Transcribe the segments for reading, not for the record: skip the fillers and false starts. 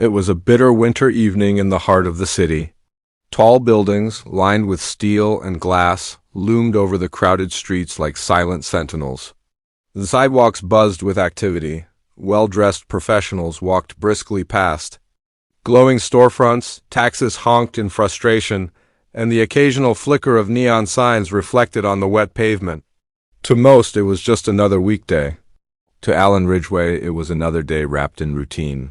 It was a bitter winter evening in the heart of the city. Tall buildings, lined with steel and glass, loomed over the crowded streets like silent sentinels. The sidewalks buzzed with activity. Well-dressed professionals walked briskly past. Glowing storefronts, taxis honked in frustration, and the occasional flicker of neon signs reflected on the wet pavement. To most, it was just another weekday. To Alan Ridgway, it was another day wrapped in routine.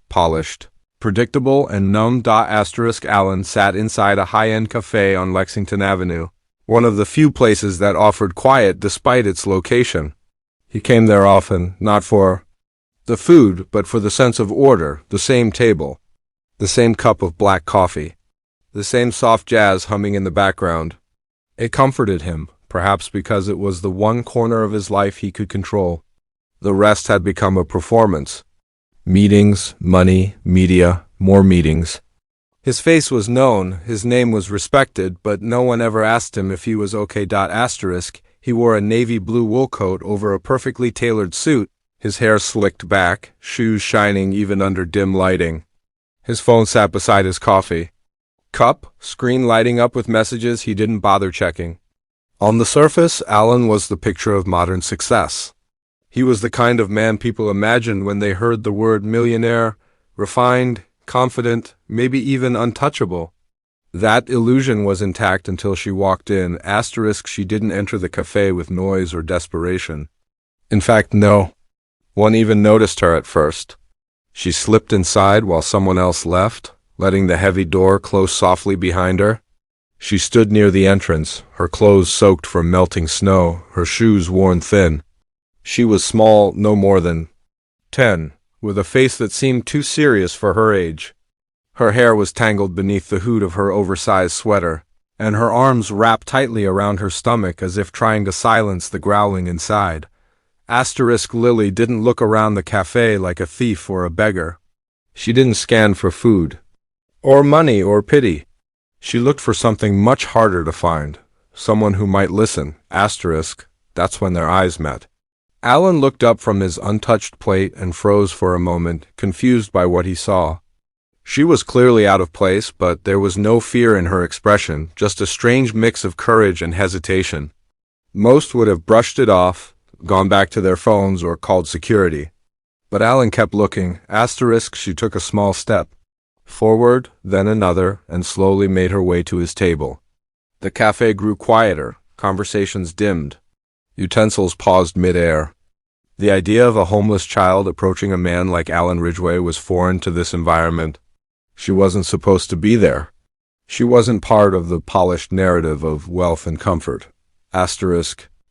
Polished, predictable, and numb. Alan sat inside a high-end cafe on Lexington Avenue, one of the few places that offered quiet despite its location. He came there often, not for the food, but for the sense of order, the same table, the same cup of black coffee, the same soft jazz humming in the background. It comforted him, perhaps because it was the one corner of his life he could control. The rest had become a performance. Meetings, money, media, more meetings. His face was known, his name was respected, but no one ever asked him if he was okay. He wore a navy blue wool coat over a perfectly tailored suit, his hair slicked back, shoes shining even under dim lighting. His phone sat beside his coffee cup, screen lighting up with messages he didn't bother checking. On the surface, Alan was the picture of modern success. He was the kind of man people imagined when they heard the word millionaire, refined, confident, maybe even untouchable. That illusion was intact until she walked in. She didn't enter the cafe with noise or desperation. In fact, no one even noticed her at first. She slipped inside while someone else left, letting the heavy door close softly behind her. She stood near the entrance, her clothes soaked from melting snow, her shoes worn thin. She was small, no more than 10, with a face that seemed too serious for her age. Her hair was tangled beneath the hood of her oversized sweater, and her arms wrapped tightly around her stomach as if trying to silence the growling inside. Lily didn't look around the cafe like a thief or a beggar. She didn't scan for food, or money, or pity. She looked for something much harder to find, someone who might listen. That's when their eyes met. Alan looked up from his untouched plate and froze for a moment, confused by what he saw. She was clearly out of place, but there was no fear in her expression, just a strange mix of courage and hesitation. Most would have brushed it off, gone back to their phones, or called security. But Alan kept looking. She took a small step forward, then another, and slowly made her way to his table. The cafe grew quieter, conversations dimmed. Utensils paused mid-air. The idea of a homeless child approaching a man like Alan Ridgway was foreign to this environment. She wasn't supposed to be there. She wasn't part of the polished narrative of wealth and comfort.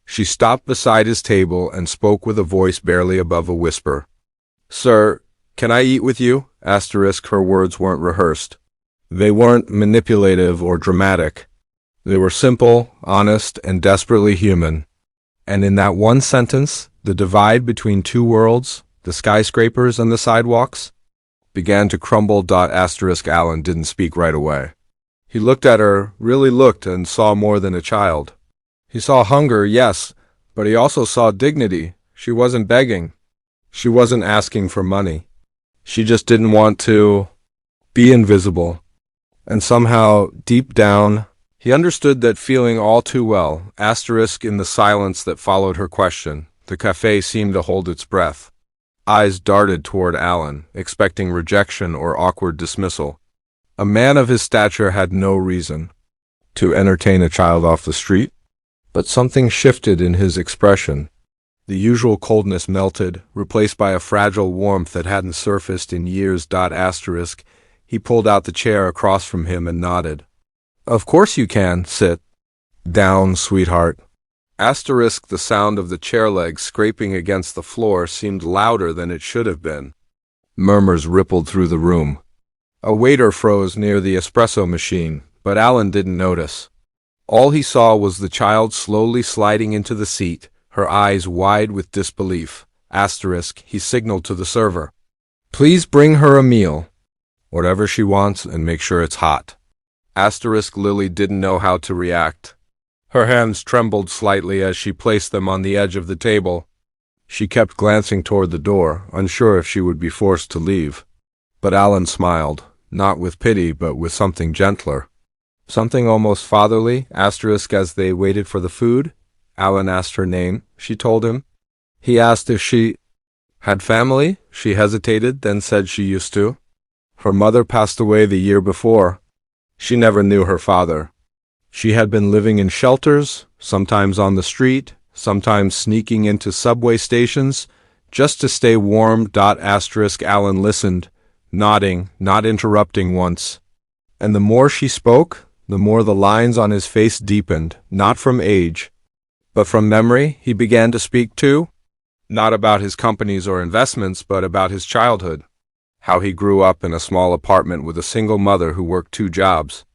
She stopped beside his table and spoke with a voice barely above a whisper. "Sir, can I eat with you?" Her words weren't rehearsed. They weren't manipulative or dramatic. They were simple, honest, and desperately human. And in that one sentence, the divide between two worlds, the skyscrapers and the sidewalks, began to crumble. Alan didn't speak right away. He looked at her, really looked, and saw more than a child. He saw hunger, yes, but he also saw dignity. She wasn't begging. She wasn't asking for money. She just didn't want to be invisible. And somehow, deep down, he understood that feeling all too well. In the silence that followed her question, the cafe seemed to hold its breath. Eyes darted toward Alan, expecting rejection or awkward dismissal. A man of his stature had no reason to entertain a child off the street. But something shifted in his expression. The usual coldness melted, replaced by a fragile warmth that hadn't surfaced in years. He pulled out the chair across from him and nodded. "Of course you can. Sit down, sweetheart." The sound of the chair legs scraping against the floor seemed louder than it should have been. Murmurs rippled through the room. A waiter froze near the espresso machine, but Alan didn't notice. All he saw was the child slowly sliding into the seat, her eyes wide with disbelief. He signaled to the server. "Please bring her a meal. Whatever she wants, and make sure it's hot." Lily didn't know how to react. Her hands trembled slightly as she placed them on the edge of the table. She kept glancing toward the door, unsure if she would be forced to leave. But Alan smiled, not with pity, but with something gentler. Something almost fatherly, asterisk as they waited for the food. Alan asked her name. She told him. He asked if she had family. She hesitated, then said she used to. Her mother passed away the year before. She never knew her father. She had been living in shelters, sometimes on the street, sometimes sneaking into subway stations, just to stay warm. Asterisk Alan listened, nodding, not interrupting once. And the more she spoke, the more the lines on his face deepened, not from age, but from memory. He began to speak too, not about his companies or investments, but about his childhood, how he grew up in a small apartment with a single mother who worked 2 jobs,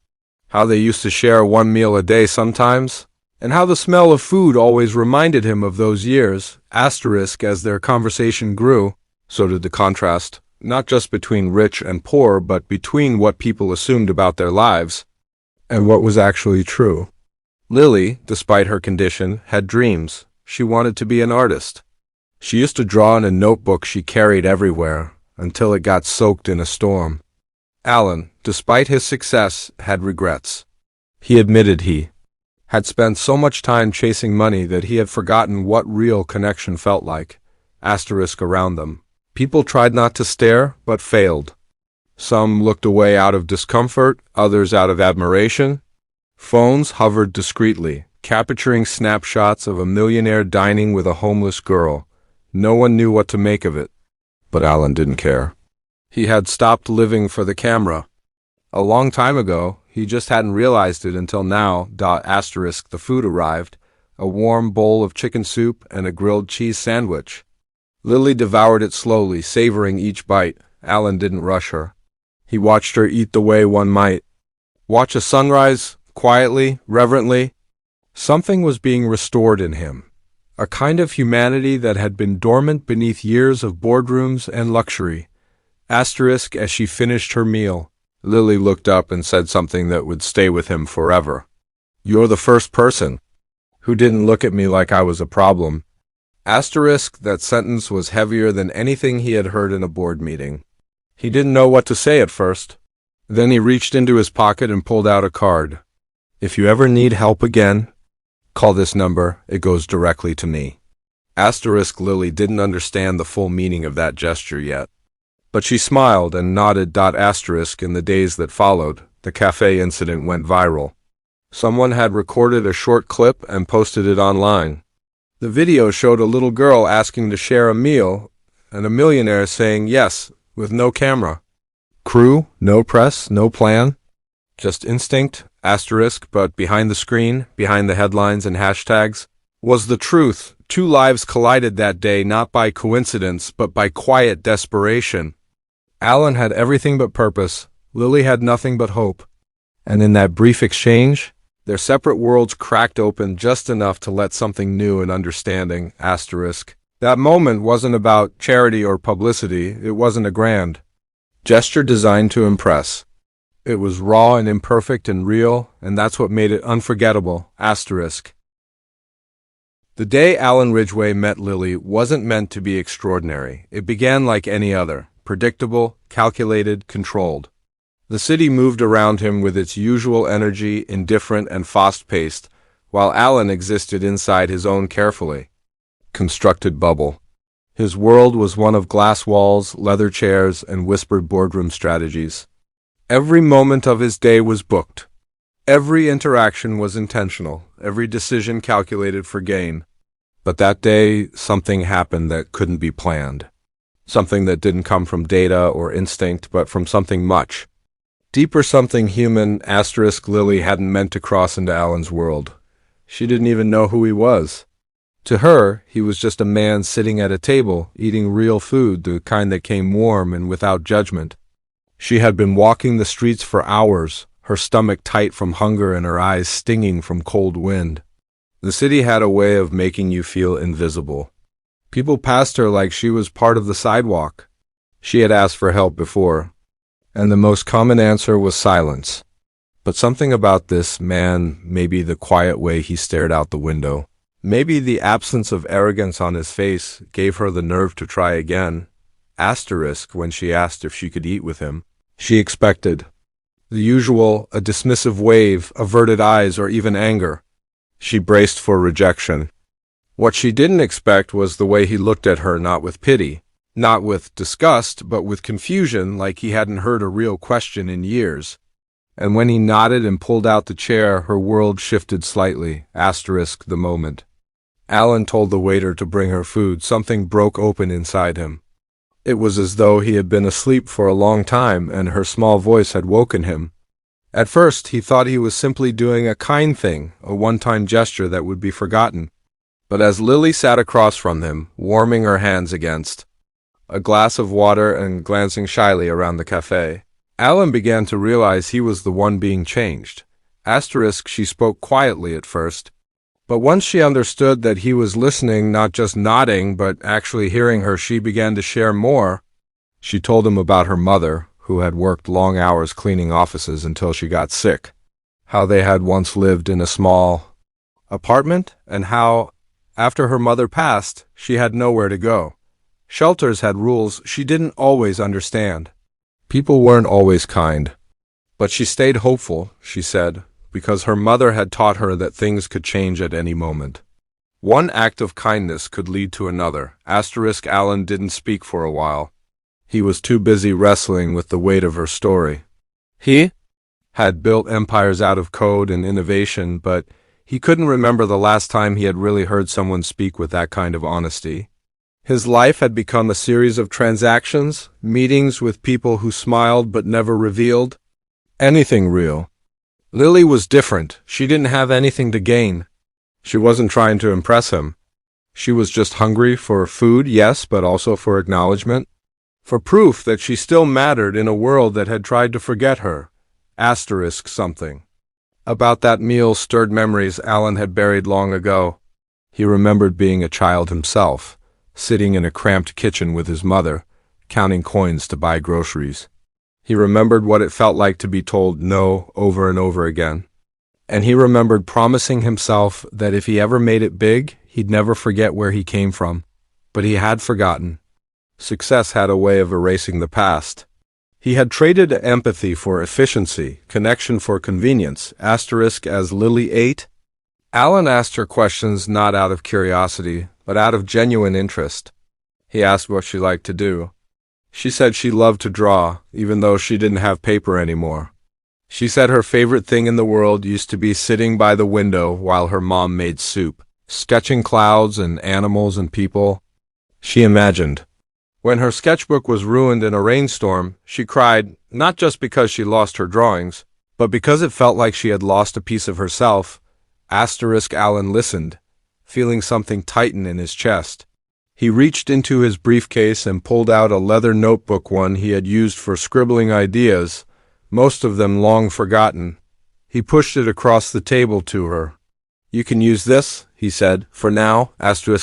how they used to share 1 meal a day sometimes, and how the smell of food always reminded him of those years. Asterisk as their conversation grew, so did the contrast, not just between rich and poor, but between what people assumed about their lives and what was actually true. Lily, despite her condition, had dreams. She wanted to be an artist. She used to draw in a notebook she carried everywhere, until it got soaked in a storm. Alan, despite his success, had regrets. He admitted he had spent so much time chasing money that he had forgotten what real connection felt like. Asterisk around them. People tried not to stare, but failed. Some looked away out of discomfort, others out of admiration. Phones hovered discreetly, capturing snapshots of a millionaire dining with a homeless girl. No one knew what to make of it. But Alan didn't care. He had stopped living for the camera. A long time ago, he just hadn't realized it until now. Asterisk the food arrived, a warm bowl of chicken soup and a grilled cheese sandwich. Lily devoured it slowly, savoring each bite. Alan didn't rush her. He watched her eat the way one might watch a sunrise, quietly, reverently. Something was being restored in him, a kind of humanity that had been dormant beneath years of boardrooms and luxury. Asterisk as she finished her meal, Lily looked up and said something that would stay with him forever. You're the first person who didn't look at me like I was a problem. Asterisk that sentence was heavier than anything he had heard in a board meeting. He didn't know what to say at first. Then he reached into his pocket and pulled out a card. If you ever need help again, call this number. It goes directly to me. Asterisk Lily didn't understand the full meaning of that gesture yet. But she smiled and nodded. Asterisk in the days that followed, the cafe incident went viral. Someone had recorded a short clip and posted it online. The video showed a little girl asking to share a meal and a millionaire saying yes, with no camera. Crew, no press, no plan. Just instinct, asterisk, but behind the screen, behind the headlines and hashtags, was the truth. 2 lives collided that day, not by coincidence, but by quiet desperation. Alan had everything but purpose. Lily had nothing but hope. And in that brief exchange, their separate worlds cracked open just enough to let something new and understanding, asterisk. That moment wasn't about charity or publicity. It wasn't a grand gesture designed to impress. It was raw and imperfect and real, and that's what made it unforgettable, asterisk. The day Alan Ridgway met Lily wasn't meant to be extraordinary. It began like any other, predictable, calculated, controlled. The city moved around him with its usual energy, indifferent and fast-paced, while Alan existed inside his own carefully constructed bubble. His world was one of glass walls, leather chairs, and whispered boardroom strategies. Every moment of his day was booked. Every interaction was intentional, every decision calculated for gain. But that day, something happened that couldn't be planned. Something that didn't come from data or instinct, but from something much deeper, something human. Asterisk Lily hadn't meant to cross into Alan's world. She didn't even know who he was. To her, he was just a man sitting at a table, eating real food, the kind that came warm and without judgment. She had been walking the streets for hours, her stomach tight from hunger and her eyes stinging from cold wind. The city had a way of making you feel invisible. People passed her like she was part of the sidewalk. She had asked for help before, and the most common answer was silence. But something about this man, maybe the quiet way he stared out the window, maybe the absence of arrogance on his face, gave her the nerve to try again. When she asked if she could eat with him, she expected the usual, a dismissive wave, averted eyes, or even anger. She braced for rejection. What she didn't expect was the way he looked at her, not with pity, not with disgust, but with confusion, like he hadn't heard a real question in years. And when he nodded and pulled out the chair, her world shifted slightly. The moment Alan told the waiter to bring her food, something broke open inside him. It was as though he had been asleep for a long time and her small voice had woken him. At first, he thought he was simply doing a kind thing, a one-time gesture that would be forgotten. But as Lily sat across from him, warming her hands against a glass of water and glancing shyly around the cafe, Alan began to realize he was the one being changed. She spoke quietly at first, but once she understood that he was listening, not just nodding, but actually hearing her, she began to share more. She told him about her mother, who had worked long hours cleaning offices until she got sick, how they had once lived in a small apartment, and how, after her mother passed, she had nowhere to go. Shelters had rules she didn't always understand. People weren't always kind. But she stayed hopeful, she said, because her mother had taught her that things could change at any moment. One act of kindness could lead to another. Alan didn't speak for a while. He was too busy wrestling with the weight of her story. He had built empires out of code and innovation, but he couldn't remember the last time he had really heard someone speak with that kind of honesty. His life had become a series of transactions, meetings with people who smiled but never revealed anything real. Lily was different. She didn't have anything to gain. She wasn't trying to impress him. She was just hungry for food, yes, but also for acknowledgement, for proof that she still mattered in a world that had tried to forget her. Something about that meal stirred memories Alan had buried long ago. He remembered being a child himself, sitting in a cramped kitchen with his mother, counting coins to buy groceries. He remembered what it felt like to be told no over and over again. And he remembered promising himself that if he ever made it big, he'd never forget where he came from. But he had forgotten. Success had a way of erasing the past. He had traded empathy for efficiency, connection for convenience. As Lily ate, Alan asked her questions not out of curiosity, but out of genuine interest. He asked what she liked to do. She said she loved to draw, even though she didn't have paper anymore. She said her favorite thing in the world used to be sitting by the window while her mom made soup, sketching clouds and animals and people. She imagined. When her sketchbook was ruined in a rainstorm, she cried, not just because she lost her drawings, but because it felt like she had lost a piece of herself. Alan listened, feeling something tighten in his chest. He reached into his briefcase and pulled out a leather notebook, one he had used for scribbling ideas, most of them long forgotten. He pushed it across the table to her. "You can use this," he said, "for now."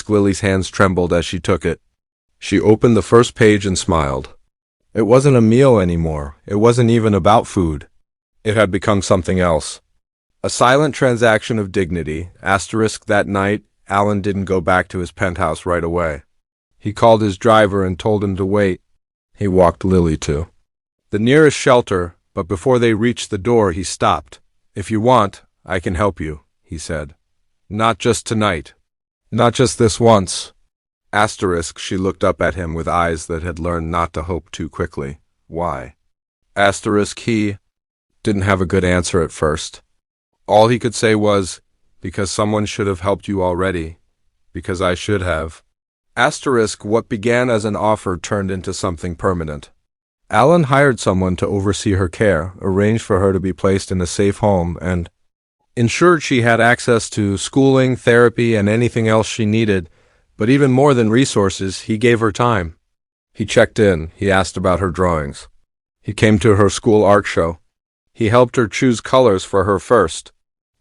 Lily's hands trembled as she took it. She opened the first page and smiled. It wasn't a meal anymore. It wasn't even about food. It had become something else. A silent transaction of dignity. That night, Alan didn't go back to his penthouse right away. He called his driver and told him to wait. He walked Lily to the nearest shelter, but before they reached the door, he stopped. "If you want, I can help you," he said. "Not just tonight. Not just this once." She looked up at him with eyes that had learned not to hope too quickly. "Why?" He didn't have a good answer at first. All he could say was, "Because someone should have helped you already. Because I should have." What began as an offer turned into something permanent. Alan hired someone to oversee her care, arranged for her to be placed in a safe home, and ensured she had access to schooling, therapy, and anything else she needed. But even more than resources, he gave her time. He checked in. He asked about her drawings. He came to her school art show. He helped her choose colors for her first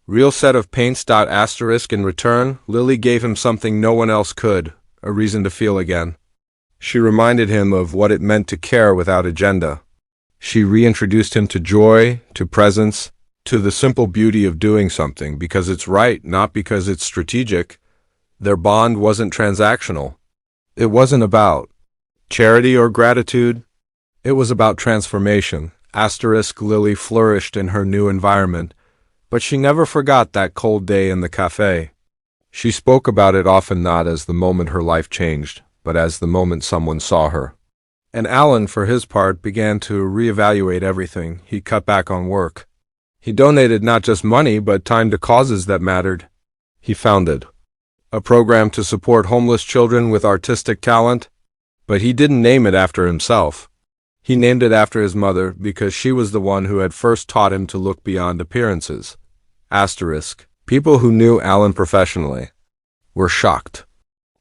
real set of paints. In return, Lily gave him something no one else could, a reason to feel again. She reminded him of what it meant to care without agenda. She reintroduced him to joy, to presence, to the simple beauty of doing something because it's right, not because it's strategic. Their bond wasn't transactional. It wasn't about Charity or gratitude? It was about transformation. Lily flourished in her new environment, but she never forgot that cold day in the cafe. She spoke about it often not as the moment her life changed, but as the moment someone saw her. And Alan, for his part, began to reevaluate everything. He cut back on work. He donated not just money, but time to causes that mattered. He founded a program to support homeless children with artistic talent, but he didn't name it after himself. He named it after his mother because she was the one who had first taught him to look beyond appearances. People who knew Alan professionally were shocked.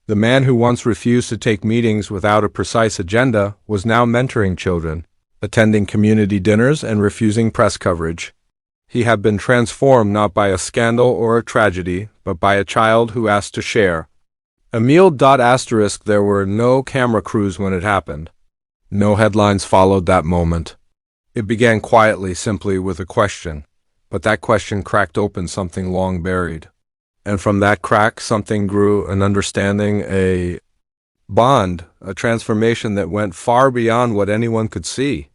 The man who once refused to take meetings without a precise agenda was now mentoring children, attending community dinners and refusing press coverage. He had been transformed not by a scandal or a tragedy, but by a child who asked to share. There were no camera crews when it happened. No headlines followed that moment. It began quietly, simply with a question, but that question cracked open something long buried. And from that crack, something grew, an understanding, a bond, a transformation that went far beyond what anyone could see.